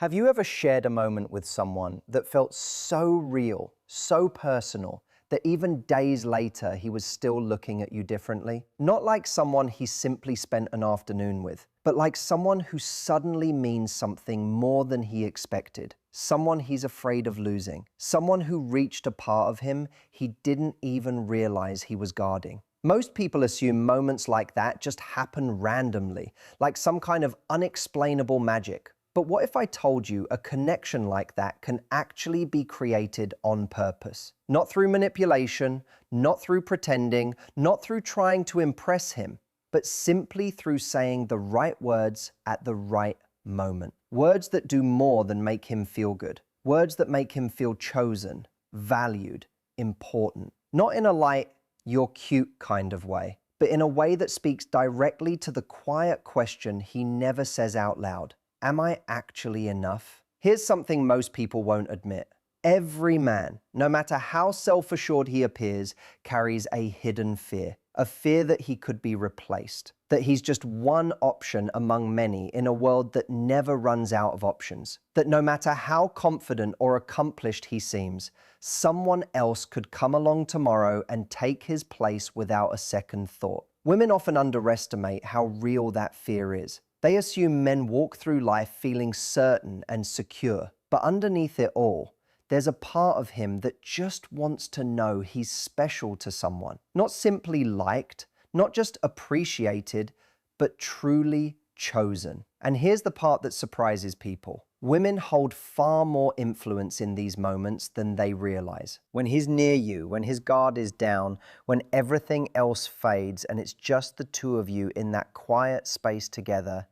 Have you ever shared a moment with someone that felt so real, so personal, that even days later he was still looking at you differently? Not like someone he simply spent an afternoon with, but like someone who suddenly means something more than he expected. Someone he's afraid of losing. Someone who reached a part of him he didn't even realize he was guarding. Most people assume moments like that just happen randomly, like some kind of unexplainable magic. But what if I told you a connection like that can actually be created on purpose? Not through manipulation, not through pretending, not through trying to impress him, but simply through saying the right words at the right moment. Words that do more than make him feel good. Words that make him feel chosen, valued, important. Not in a light, you're cute kind of way, but in a way that speaks directly to the quiet question he never says out loud. Am I actually enough? Here's something most people won't admit. Every man, no matter how self-assured he appears, carries a hidden fear. A fear that he could be replaced. That he's just one option among many in a world that never runs out of options. That no matter how confident or accomplished he seems, someone else could come along tomorrow and take his place without a second thought. Women often underestimate how real that fear is. They assume men walk through life feeling certain and secure, but underneath it all, there's a part of him that just wants to know he's special to someone. Not simply liked, not just appreciated, but truly chosen. And here's the part that surprises people. Women hold far more influence in these moments than they realize. When he's near you, when his guard is down, when everything else fades and it's just the two of you in that quiet space together,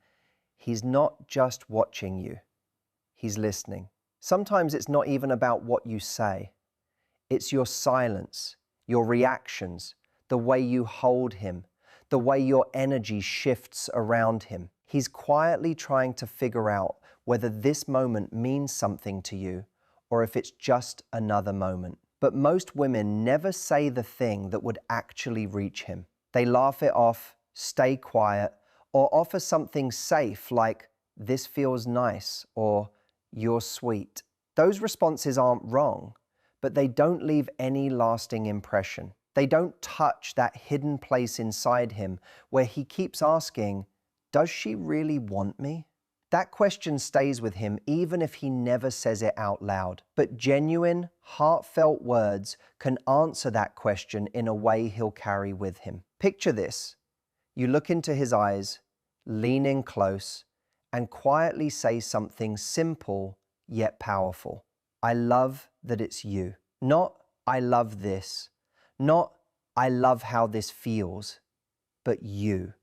he's not just watching you, he's listening. Sometimes it's not even about what you say. It's your silence, your reactions, the way you hold him, the way your energy shifts around him. He's quietly trying to figure out whether this moment means something to you or if it's just another moment. But most women never say the thing that would actually reach him. They laugh it off, stay quiet, or offer something safe like, "This feels nice," or "You're sweet." Those responses aren't wrong, but they don't leave any lasting impression. They don't touch that hidden place inside him where he keeps asking, "Does she really want me?" That question stays with him even if he never says it out loud. But genuine, heartfelt words can answer that question in a way he'll carry with him. Picture this. You look into his eyes, lean in close, and quietly say something simple yet powerful. I love that it's you. Not, I love this. Not, I love how this feels. But you.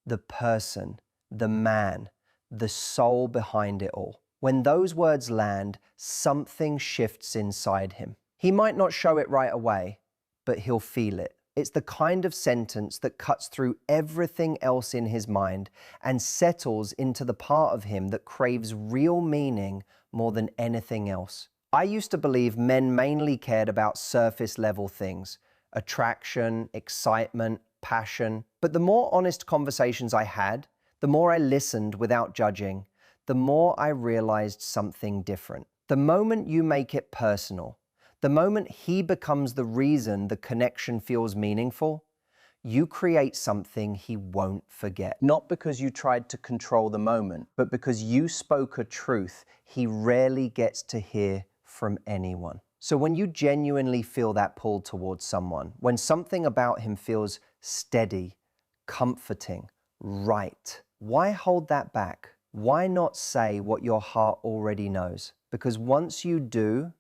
The person, the man, the soul behind it all. When those words land, something shifts inside him. He might not show it right away, but he'll feel it. It's the kind of sentence that cuts through everything else in his mind and settles into the part of him that craves real meaning more than anything else. I used to believe men mainly cared about surface level things, attraction, excitement, passion. But the more honest conversations I had, the more I listened without judging, the more I realized something different. The moment you make it personal, the moment he becomes the reason the connection feels meaningful, you create something he won't forget. Not because you tried to control the moment, but because you spoke a truth he rarely gets to hear from anyone. So when you genuinely feel that pull towards someone, when something about him feels steady, comforting, right, why hold that back? Why not say what your heart already knows? Because once you do,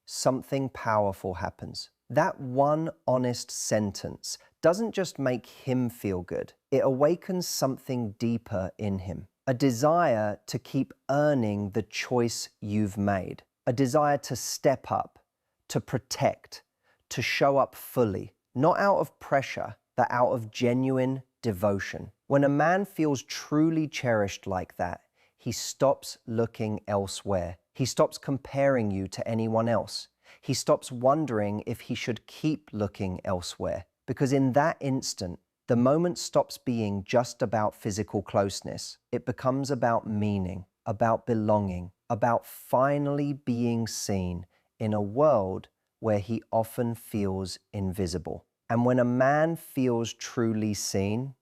something powerful happens. That one honest sentence doesn't just make him feel good. It awakens something deeper in him. A desire to keep earning the choice you've made. A desire to step up, to protect, to show up fully. Not out of pressure, but out of genuine devotion. When a man feels truly cherished like that, he stops looking elsewhere. He stops comparing you to anyone else. He stops wondering if he should keep looking elsewhere. Because in that instant, the moment stops being just about physical closeness. It becomes about meaning, about belonging, about finally being seen in a world where he often feels invisible. And when a man feels truly seen,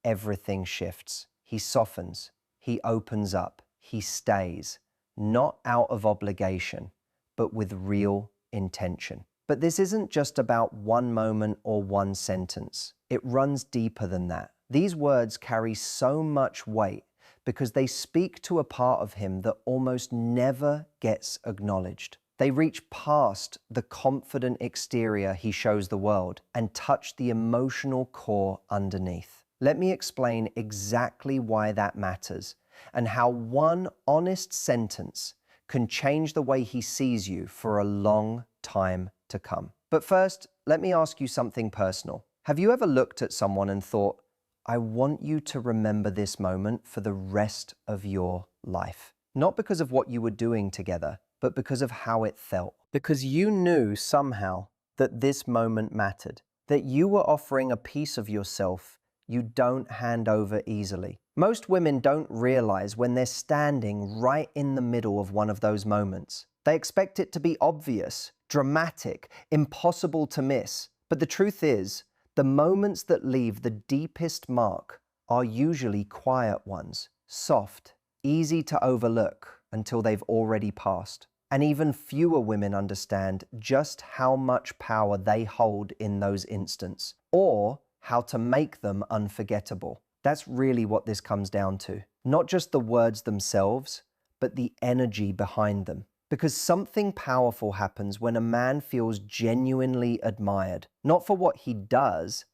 everything shifts. He softens, he opens up, he stays, not out of obligation, but with real intention. But this isn't just about one moment or one sentence. It runs deeper than that. These words carry so much weight because they speak to a part of him that almost never gets acknowledged. They reach past the confident exterior he shows the world and touch the emotional core underneath. Let me explain exactly why that matters and how one honest sentence can change the way he sees you for a long time to come. But first, let me ask you something personal. Have you ever looked at someone and thought, I want you to remember this moment for the rest of your life? Not because of what you were doing together, but because of how it felt. Because you knew somehow that this moment mattered, that you were offering a piece of yourself you don't hand over easily. Most women don't realize when they're standing right in the middle of one of those moments. They expect it to be obvious, dramatic, impossible to miss. But the truth is, the moments that leave the deepest mark are usually quiet ones, soft, easy to overlook until they've already passed. And even fewer women understand just how much power they hold in those instants, or how to make them unforgettable. That's really what this comes down to. Not just the words themselves, but the energy behind them. Because something powerful happens when a man feels genuinely admired, not for what he does,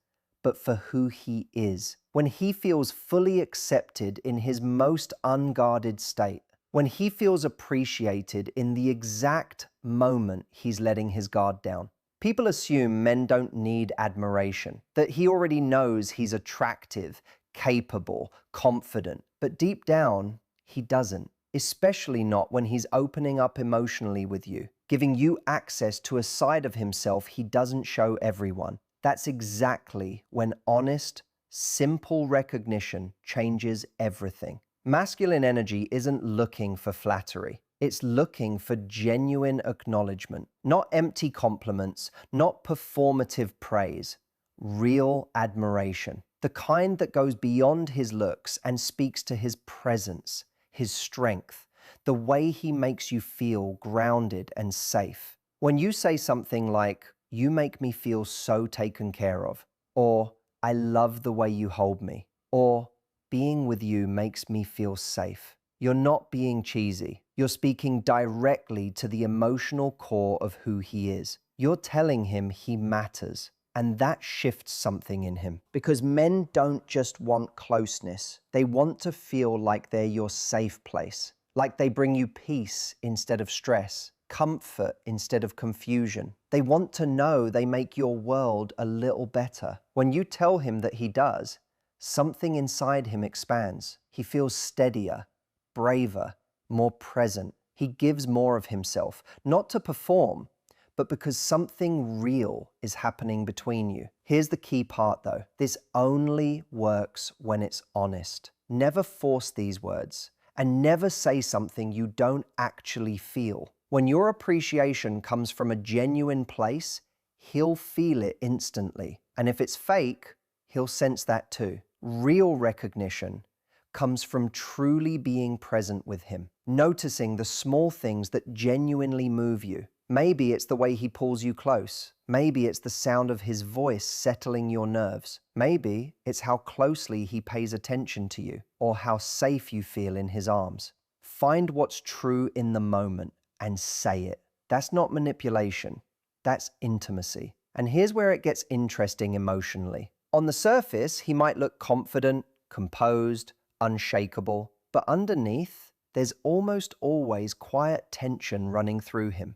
but for who he is. When he feels fully accepted in his most unguarded state. When he feels appreciated in the exact moment he's letting his guard down. People assume men don't need admiration, that he already knows he's attractive, capable, confident. But deep down, he doesn't. Especially not when he's opening up emotionally with you, giving you access to a side of himself he doesn't show everyone. That's exactly when honest, simple recognition changes everything. Masculine energy isn't looking for flattery. It's looking for genuine acknowledgement, not empty compliments, not performative praise, real admiration, the kind that goes beyond his looks and speaks to his presence, his strength, the way he makes you feel grounded and safe. When you say something like, "You make me feel so taken care of," or "I love the way you hold me," or "Being with you makes me feel safe," you're not being cheesy. You're speaking directly to the emotional core of who he is. You're telling him he matters, and that shifts something in him. Because men don't just want closeness. They want to feel like they're your safe place, like they bring you peace instead of stress, comfort instead of confusion. They want to know they make your world a little better. When you tell him that he does, something inside him expands. He feels steadier, braver, more present. He gives more of himself, not to perform, but because something real is happening between you. Here's the key part though. This only works when it's honest. Never force these words, and never say something you don't actually feel. When your appreciation comes from a genuine place, he'll feel it instantly. And if it's fake, he'll sense that too. Real recognition comes from truly being present with him, noticing the small things that genuinely move you. Maybe it's the way he pulls you close. Maybe it's the sound of his voice settling your nerves. Maybe it's how closely he pays attention to you, or how safe you feel in his arms. Find what's true in the moment and say it. That's not manipulation. That's intimacy. And here's where it gets interesting emotionally. On the surface, he might look confident, composed, unshakable, but underneath, there's almost always quiet tension running through him.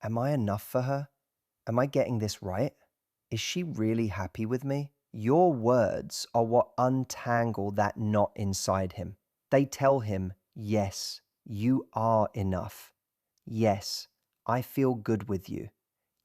Am I enough for her? Am I getting this right? Is she really happy with me? Your words are what untangle that knot inside him. They tell him, yes, you are enough. Yes, I feel good with you.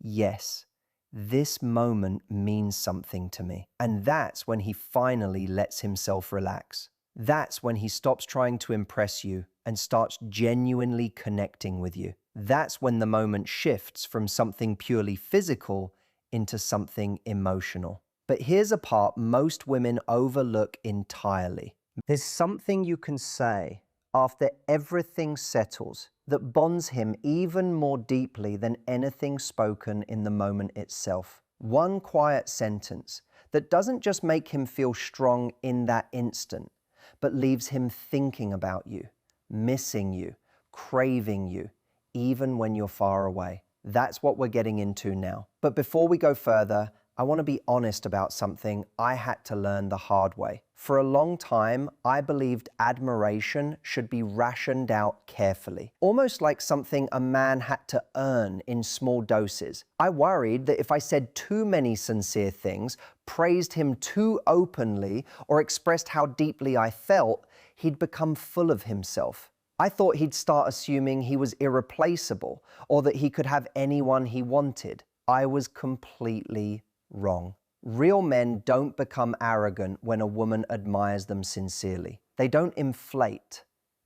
Yes, this moment means something to me. And that's when he finally lets himself relax. That's when he stops trying to impress you and starts genuinely connecting with you. That's when the moment shifts from something purely physical into something emotional. But here's a part most women overlook entirely. There's something you can say after everything settles that bonds him even more deeply than anything spoken in the moment itself. One quiet sentence that doesn't just make him feel strong in that instant, but leaves him thinking about you, missing you, craving you, even when you're far away. That's what we're getting into now. But before we go further, I want to be honest about something I had to learn the hard way. For a long time, I believed admiration should be rationed out carefully, almost like something a man had to earn in small doses. I worried that if I said too many sincere things, praised him too openly, or expressed how deeply I felt, he'd become full of himself. I thought he'd start assuming he was irreplaceable, or that he could have anyone he wanted. I was completely wrong. Real men don't become arrogant when a woman admires them sincerely. They don't inflate,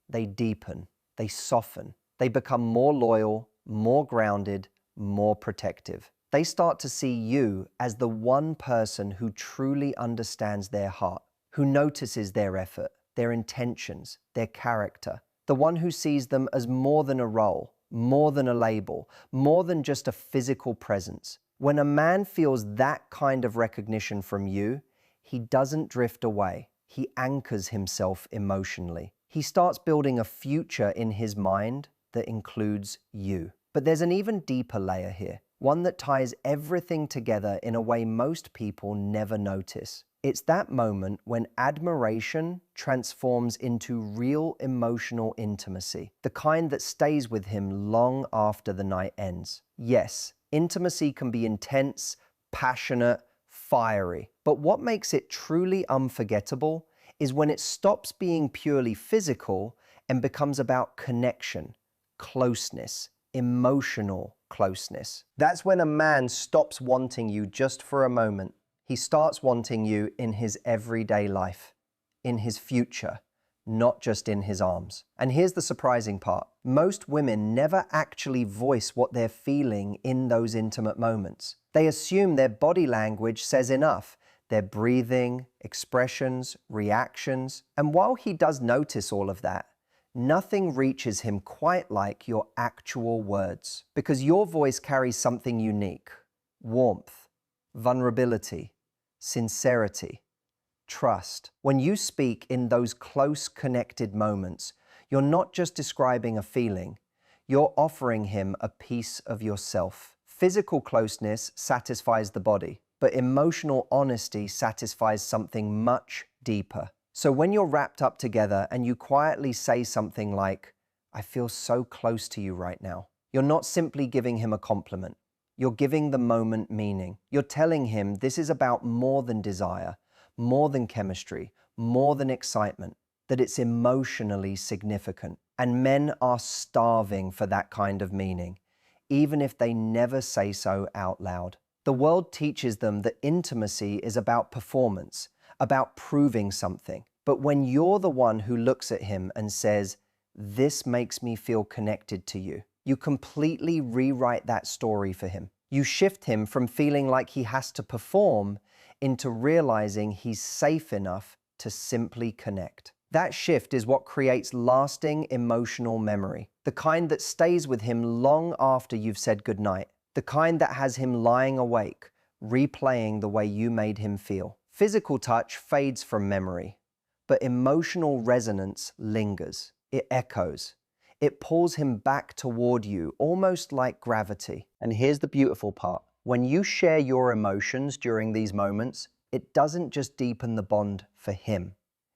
they deepen, they soften. They become more loyal, more grounded, more protective. They start to see you as the one person who truly understands their heart, who notices their effort, their intentions, their character. The one who sees them as more than a role, more than a label, more than just a physical presence. When a man feels that kind of recognition from you, he doesn't drift away. He anchors himself emotionally. He starts building a future in his mind that includes you. But there's an even deeper layer here, one that ties everything together in a way most people never notice. It's that moment when admiration transforms into real emotional intimacy, the kind that stays with him long after the night ends. Yes, intimacy can be intense, passionate, fiery, but what makes it truly unforgettable is when it stops being purely physical and becomes about connection, closeness, emotional closeness. That's when a man stops wanting you just for a moment. He starts wanting you in his everyday life, in his future, not just in his arms. And here's the surprising part. Most women never actually voice what they're feeling in those intimate moments. They assume their body language says enough, their breathing, expressions, reactions. And while he does notice all of that, nothing reaches him quite like your actual words, because your voice carries something unique: warmth, vulnerability, sincerity, trust. When you speak in those close, connected moments, you're not just describing a feeling, you're offering him a piece of yourself. Physical closeness satisfies the body, but emotional honesty satisfies something much deeper. So when you're wrapped up together and you quietly say something like, "I feel so close to you right now," you're not simply giving him a compliment. You're giving the moment meaning. You're telling him this is about more than desire, more than chemistry, more than excitement, that it's emotionally significant. And men are starving for that kind of meaning, even if they never say so out loud. The world teaches them that intimacy is about performance, about proving something. But when you're the one who looks at him and says, "This makes me feel connected to you," you completely rewrite that story for him. You shift him from feeling like he has to perform into realizing he's safe enough to simply connect. That shift is what creates lasting emotional memory, the kind that stays with him long after you've said goodnight, the kind that has him lying awake, replaying the way you made him feel. Physical touch fades from memory, but emotional resonance lingers. It echoes. It pulls him back toward you, almost like gravity. And here's the beautiful part. When you share your emotions during these moments, it doesn't just deepen the bond for him.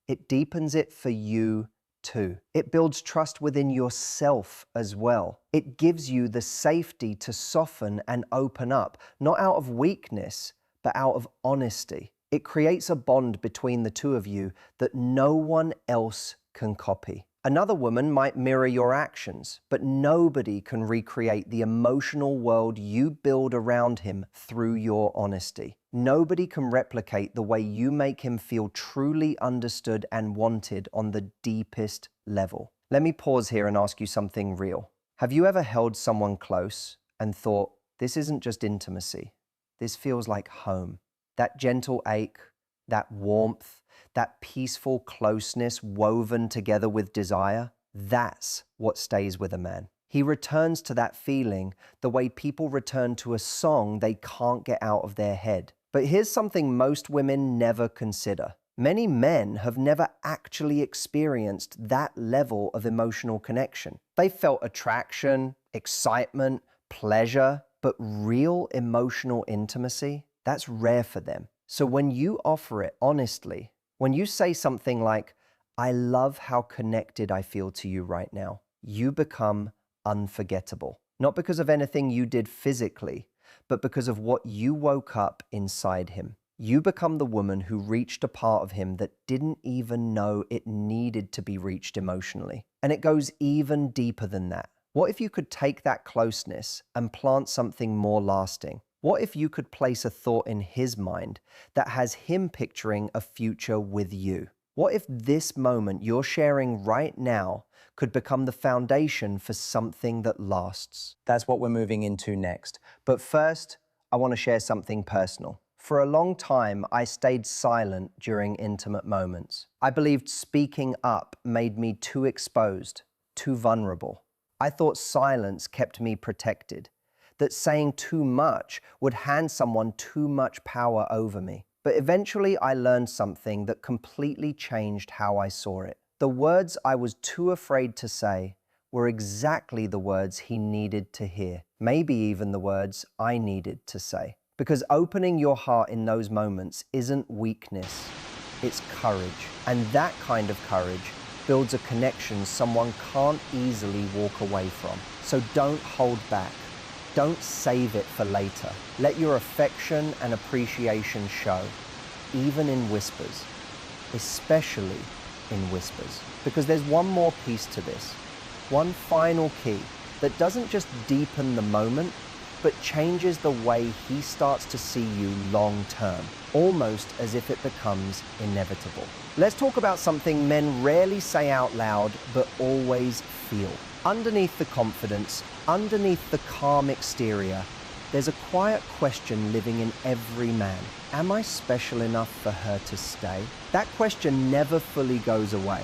It deepens it for you too. It builds trust within yourself as well. It gives you the safety to soften and open up, not out of weakness, but out of honesty. It creates a bond between the two of you that no one else can copy. Another woman might mirror your actions, but nobody can recreate the emotional world you build around him through your honesty. Nobody can replicate the way you make him feel truly understood and wanted on the deepest level. Let me pause here and ask you something real. Have you ever held someone close and thought, this isn't just intimacy, this feels like home? That gentle ache, that warmth, that peaceful closeness woven together with desire, that's what stays with a man. He returns to that feeling the way people return to a song they can't get out of their head. But here's something most women never consider. Many men have never actually experienced that level of emotional connection. They felt attraction, excitement, pleasure, but real emotional intimacy, that's rare for them. So when you offer it honestly, when you say something like, I love how connected I feel to you right now, you become unforgettable. Not because of anything you did physically, but because of what you woke up inside him. You become the woman who reached a part of him that didn't even know it needed to be reached emotionally. And it goes even deeper than that. What if you could take that closeness and plant something more lasting? What if you could place a thought in his mind that has him picturing a future with you? What if this moment you're sharing right now could become the foundation for something that lasts? That's what we're moving into next. But first, I want to share something personal. For a long time, I stayed silent during intimate moments. I believed speaking up made me too exposed, too vulnerable. I thought silence kept me protected, that saying too much would hand someone too much power over me. But eventually I learned something that completely changed how I saw it. The words I was too afraid to say were exactly the words he needed to hear, maybe even the words I needed to say. Because opening your heart in those moments isn't weakness, it's courage. And that kind of courage builds a connection someone can't easily walk away from. So don't hold back. Don't save it for later. Let your affection and appreciation show, even in whispers, especially in whispers. Because there's one more piece to this, one final key that doesn't just deepen the moment, but changes the way he starts to see you long term, almost as if it becomes inevitable. Let's talk about something men rarely say out loud, but always feel. Underneath the confidence, underneath the calm exterior, there's a quiet question living in every man. Am I special enough for her to stay? That question never fully goes away.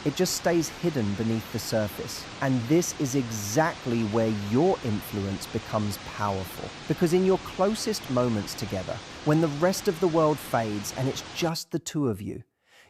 It just stays hidden beneath the surface. And this is exactly where your influence becomes powerful. Because in your closest moments together, when the rest of the world fades and it's just the two of you,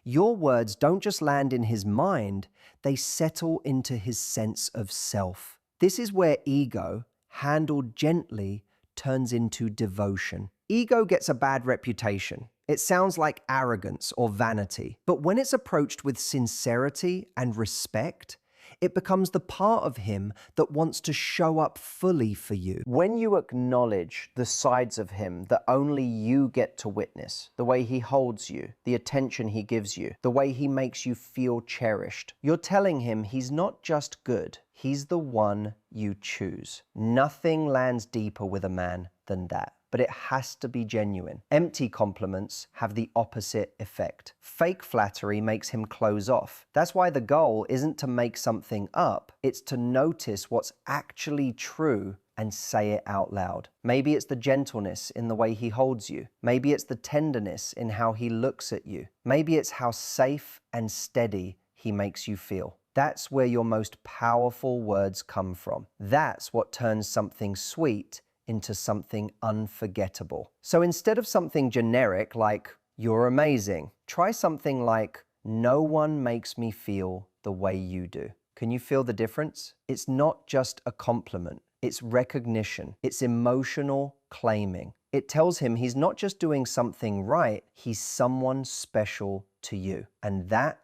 your words don't just land in his mind, they settle into his sense of self. This is where ego, handled gently, turns into devotion. Ego gets a bad reputation. It sounds like arrogance or vanity. But when it's approached with sincerity and respect, it becomes the part of him that wants to show up fully for you. When you acknowledge the sides of him that only you get to witness, the way he holds you, the attention he gives you, the way he makes you feel cherished, you're telling him he's not just good, he's the one you choose. Nothing lands deeper with a man than that. But it has to be genuine. Empty compliments have the opposite effect. Fake flattery makes him close off. That's why the goal isn't to make something up, it's to notice what's actually true and say it out loud. Maybe it's the gentleness in the way he holds you. Maybe it's the tenderness in how he looks at you. Maybe it's how safe and steady he makes you feel. That's where your most powerful words come from. That's what turns something sweet into something unforgettable. So instead of something generic like, you're amazing, try something like, no one makes me feel the way you do. Can you feel the difference? It's not just a compliment, it's recognition, it's emotional claiming. It tells him he's not just doing something right, he's someone special to you. And that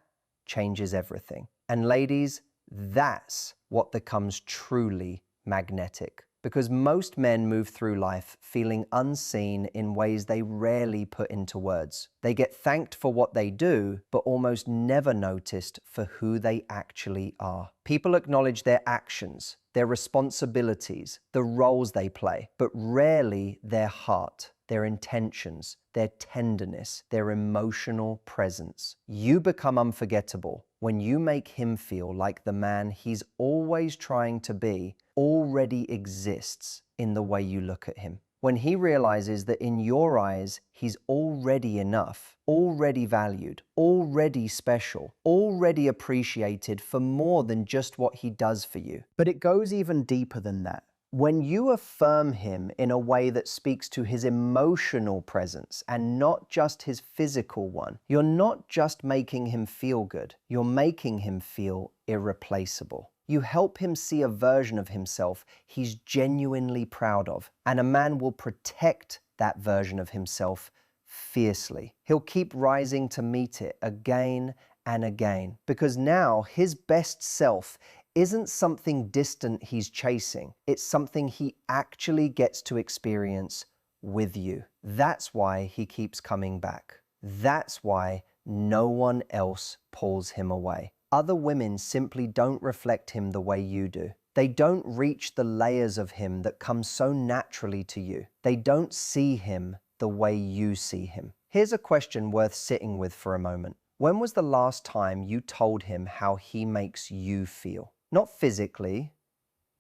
changes everything. And ladies, that's what becomes truly magnetic. Because most men move through life feeling unseen in ways they rarely put into words. They get thanked for what they do, but almost never noticed for who they actually are. People acknowledge their actions, their responsibilities, the roles they play, but rarely their heart, their intentions, their tenderness, their emotional presence. You become unforgettable when you make him feel like the man he's always trying to be already exists in the way you look at him. When he realizes that in your eyes, he's already enough, already valued, already special, already appreciated for more than just what he does for you. But it goes even deeper than that. When you affirm him in a way that speaks to his emotional presence and not just his physical one, you're not just making him feel good, you're making him feel irreplaceable. You help him see a version of himself he's genuinely proud of, and a man will protect that version of himself fiercely. He'll keep rising to meet it again and again, because now his best self isn't something distant he's chasing. It's something he actually gets to experience with you. That's why he keeps coming back. That's why no one else pulls him away. Other women simply don't reflect him the way you do. They don't reach the layers of him that come so naturally to you. They don't see him the way you see him. Here's a question worth sitting with for a moment. When was the last time you told him how he makes you feel? Not physically,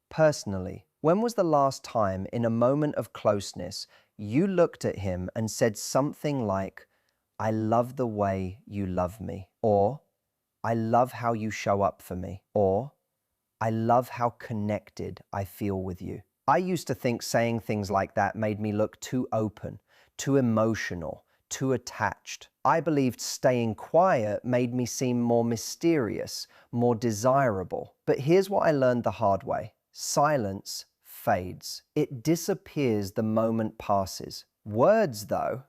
personally. When was the last time in a moment of closeness you looked at him and said something like, "I love the way you love me," or "I love how you show up for me," or "I love how connected I feel with you"? I used to think saying things like that made me look too open, too emotional, too attached. I believed staying quiet made me seem more mysterious, more desirable. But here's what I learned the hard way. Silence fades. It disappears the moment passes. Words, though,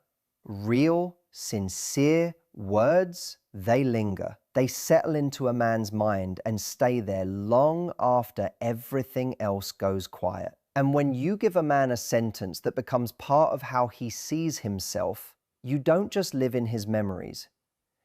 real, sincere words, they linger. They settle into a man's mind and stay there long after everything else goes quiet. And when you give a man a sentence that becomes part of how he sees himself, you don't just live in his memories.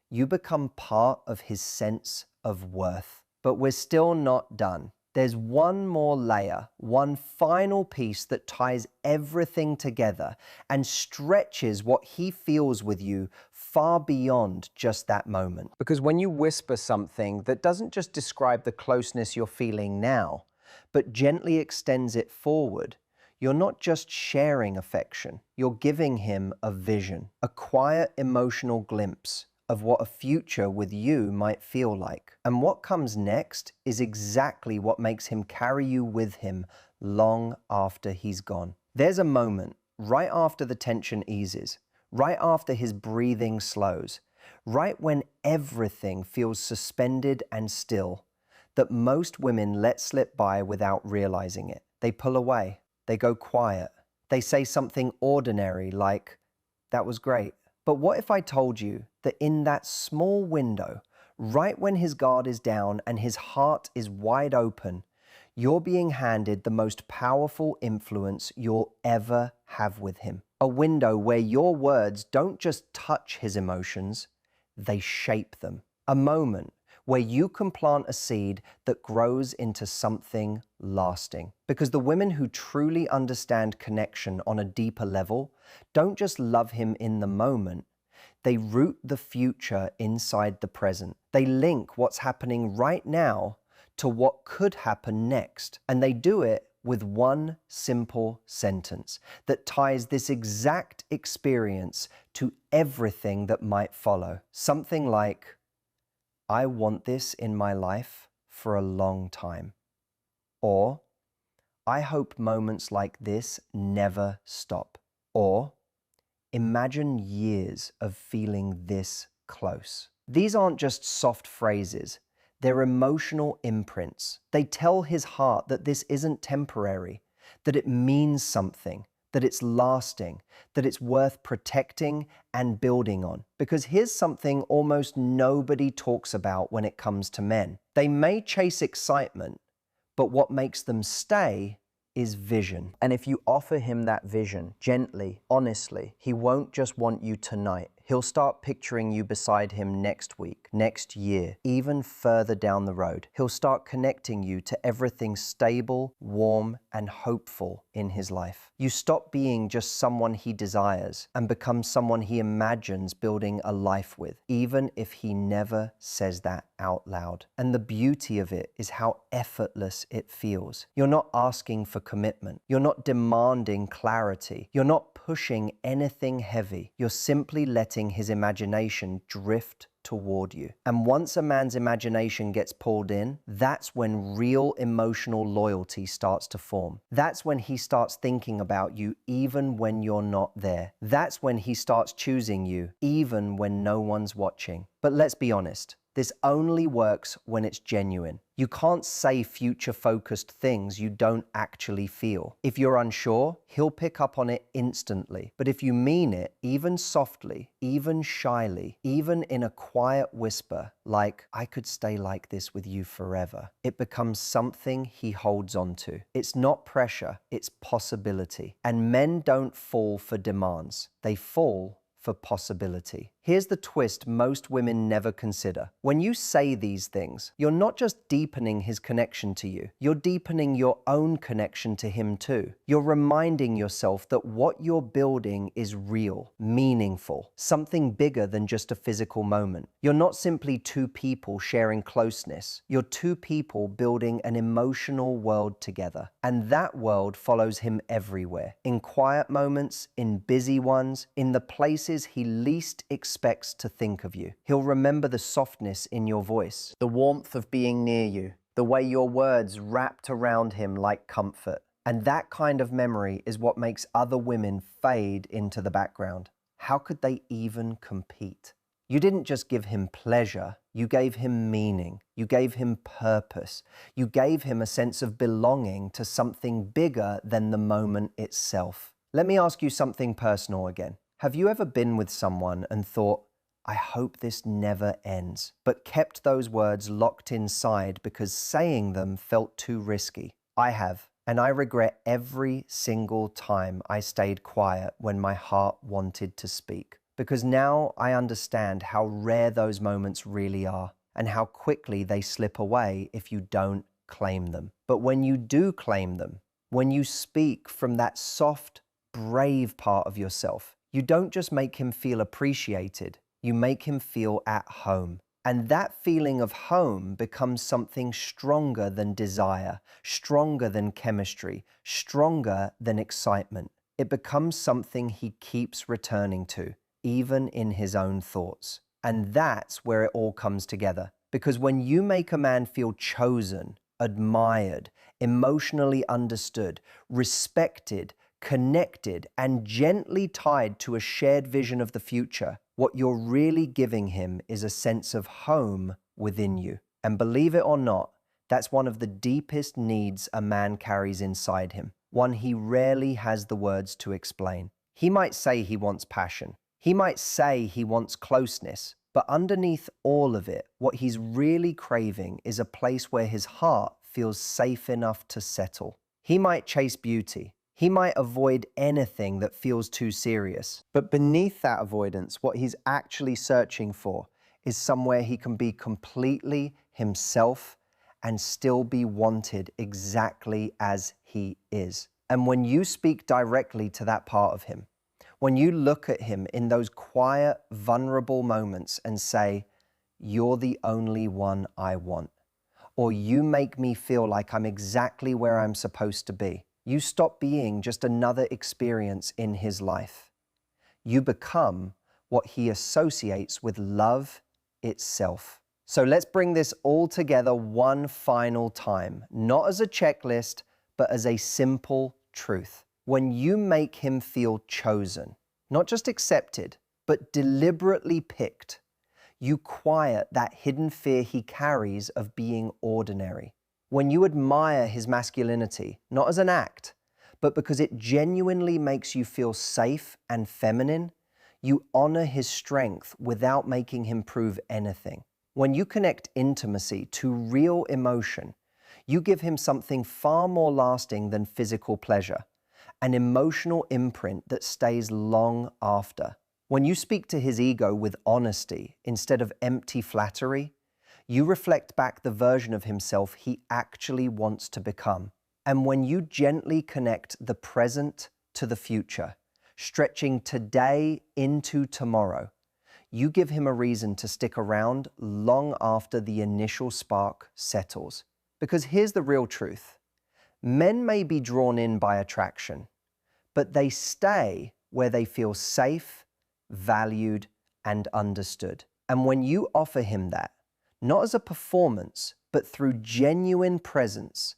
You become part of his sense of worth. But we're still not done. There's one more layer, one final piece that ties everything together and stretches what he feels with you far beyond just that moment. Because when you whisper something that doesn't just describe the closeness you're feeling now, but gently extends it forward, you're not just sharing affection, you're giving him a vision, a quiet emotional glimpse of what a future with you might feel like. And what comes next is exactly what makes him carry you with him long after he's gone. There's a moment right after the tension eases, right after his breathing slows, right when everything feels suspended and still, that most women let slip by without realizing it. They pull away. They go quiet. They say something ordinary like, "That was great." But what if I told you that in that small window, right when his guard is down and his heart is wide open, you're being handed the most powerful influence you'll ever have with him? A window where your words don't just touch his emotions, they shape them. A moment where you can plant a seed that grows into something lasting. Because the women who truly understand connection on a deeper level don't just love him in the moment, they root the future inside the present. They link what's happening right now to what could happen next. And they do it with one simple sentence that ties this exact experience to everything that might follow. Something like, "I want this in my life for a long time." Or, "I hope moments like this never stop." Or, "Imagine years of feeling this close." These aren't just soft phrases. They're emotional imprints. They tell his heart that this isn't temporary, that it means something, that it's lasting, that it's worth protecting and building on. Because here's something almost nobody talks about when it comes to men. They may chase excitement, but what makes them stay is vision. And if you offer him that vision gently, honestly, he won't just want you tonight. He'll start picturing you beside him next week, next year, even further down the road. He'll start connecting you to everything stable, warm, and hopeful in his life. You stop being just someone he desires and become someone he imagines building a life with, even if he never says that. out loud. And the beauty of it is how effortless it feels. You're not asking for commitment. You're not demanding clarity. You're not pushing anything heavy. You're simply letting his imagination drift toward you. And once a man's imagination gets pulled in, that's when real emotional loyalty starts to form. That's when he starts thinking about you even when you're not there. That's when he starts choosing you even when no one's watching. But let's be honest, this only works when it's genuine. You can't say future-focused things you don't actually feel. If you're unsure, he'll pick up on it instantly. But if you mean it, even softly, even shyly, even in a quiet whisper, like, "I could stay like this with you forever," it becomes something he holds on to. It's not pressure, it's possibility. And men don't fall for demands. They fall for possibility. Here's the twist most women never consider. When you say these things, you're not just deepening his connection to you, you're deepening your own connection to him too. You're reminding yourself that what you're building is real, meaningful, something bigger than just a physical moment. You're not simply two people sharing closeness, you're two people building an emotional world together. And that world follows him everywhere, in quiet moments, in busy ones, in the places he least expects to think of you. He'll remember the softness in your voice, the warmth of being near you, the way your words wrapped around him like comfort. And that kind of memory is what makes other women fade into the background. How could they even compete? You didn't just give him pleasure, you gave him meaning, you gave him purpose, you gave him a sense of belonging to something bigger than the moment itself. Let me ask you something personal again. Have you ever been with someone and thought, "I hope this never ends," but kept those words locked inside because saying them felt too risky? I have, and I regret every single time I stayed quiet when my heart wanted to speak. Because now I understand how rare those moments really are and how quickly they slip away if you don't claim them. But when you do claim them, when you speak from that soft, brave part of yourself, you don't just make him feel appreciated, you make him feel at home. And that feeling of home becomes something stronger than desire, stronger than chemistry, stronger than excitement. It becomes something he keeps returning to, even in his own thoughts. And that's where it all comes together. Because when you make a man feel chosen, admired, emotionally understood, respected, connected, and gently tied to a shared vision of the future, what you're really giving him is a sense of home within you. And believe it or not, that's one of the deepest needs a man carries inside him, one he rarely has the words to explain. He might say he wants passion. He might say he wants closeness. But underneath all of it, what he's really craving is a place where his heart feels safe enough to settle. He might chase beauty. He might avoid anything that feels too serious. But beneath that avoidance, what he's actually searching for is somewhere he can be completely himself and still be wanted exactly as he is. And when you speak directly to that part of him, when you look at him in those quiet, vulnerable moments and say, "You're the only one I want," or "You make me feel like I'm exactly where I'm supposed to be," you stop being just another experience in his life. You become what he associates with love itself. So let's bring this all together one final time, not as a checklist, but as a simple truth. When you make him feel chosen, not just accepted, but deliberately picked, you quiet that hidden fear he carries of being ordinary. When you admire his masculinity, not as an act, but because it genuinely makes you feel safe and feminine, you honor his strength without making him prove anything. When you connect intimacy to real emotion, you give him something far more lasting than physical pleasure, an emotional imprint that stays long after. When you speak to his ego with honesty instead of empty flattery, you reflect back the version of himself he actually wants to become. And when you gently connect the present to the future, stretching today into tomorrow, you give him a reason to stick around long after the initial spark settles. Because here's the real truth. Men may be drawn in by attraction, but they stay where they feel safe, valued, and understood. And when you offer him that, not as a performance, but through genuine presence,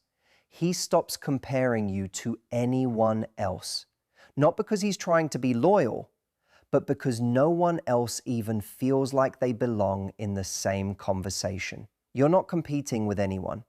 he stops comparing you to anyone else. Not because he's trying to be loyal, but because no one else even feels like they belong in the same conversation. You're not competing with anyone.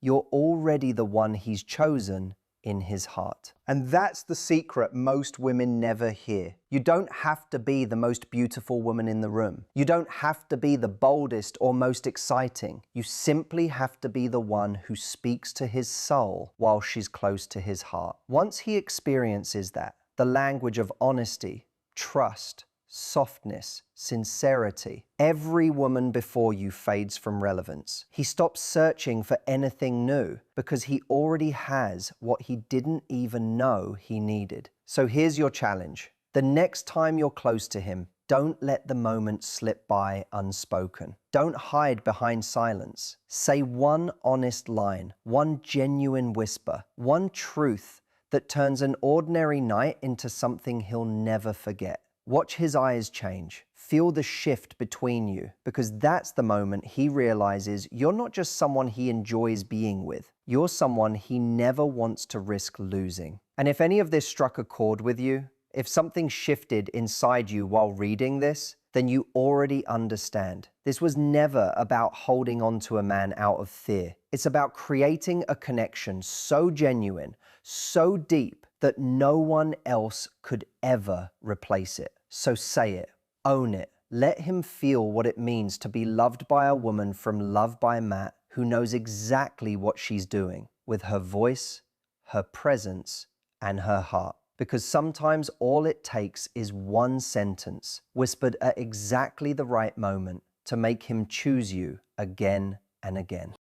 You're already the one he's chosen in his heart. And that's the secret most women never hear. You don't have to be the most beautiful woman in the room. You don't have to be the boldest or most exciting. You simply have to be the one who speaks to his soul while she's close to his heart. Once he experiences that, the language of honesty, trust, softness, sincerity, every woman before you fades from relevance. He stops searching for anything new because he already has what he didn't even know he needed. So here's your challenge. The next time you're close to him, don't let the moment slip by unspoken. Don't hide behind silence. Say one honest line, one genuine whisper, one truth that turns an ordinary night into something he'll never forget. Watch his eyes change. Feel the shift between you, because that's the moment he realizes you're not just someone he enjoys being with. You're someone he never wants to risk losing. And if any of this struck a chord with you, if something shifted inside you while reading this, then you already understand. This was never about holding on to a man out of fear. It's about creating a connection so genuine, so deep, that no one else could ever replace it. So say it, own it. Let him feel what it means to be loved by a woman from Love by Matt who knows exactly what she's doing with her voice, her presence, and her heart. Because sometimes all it takes is one sentence whispered at exactly the right moment to make him choose you again and again.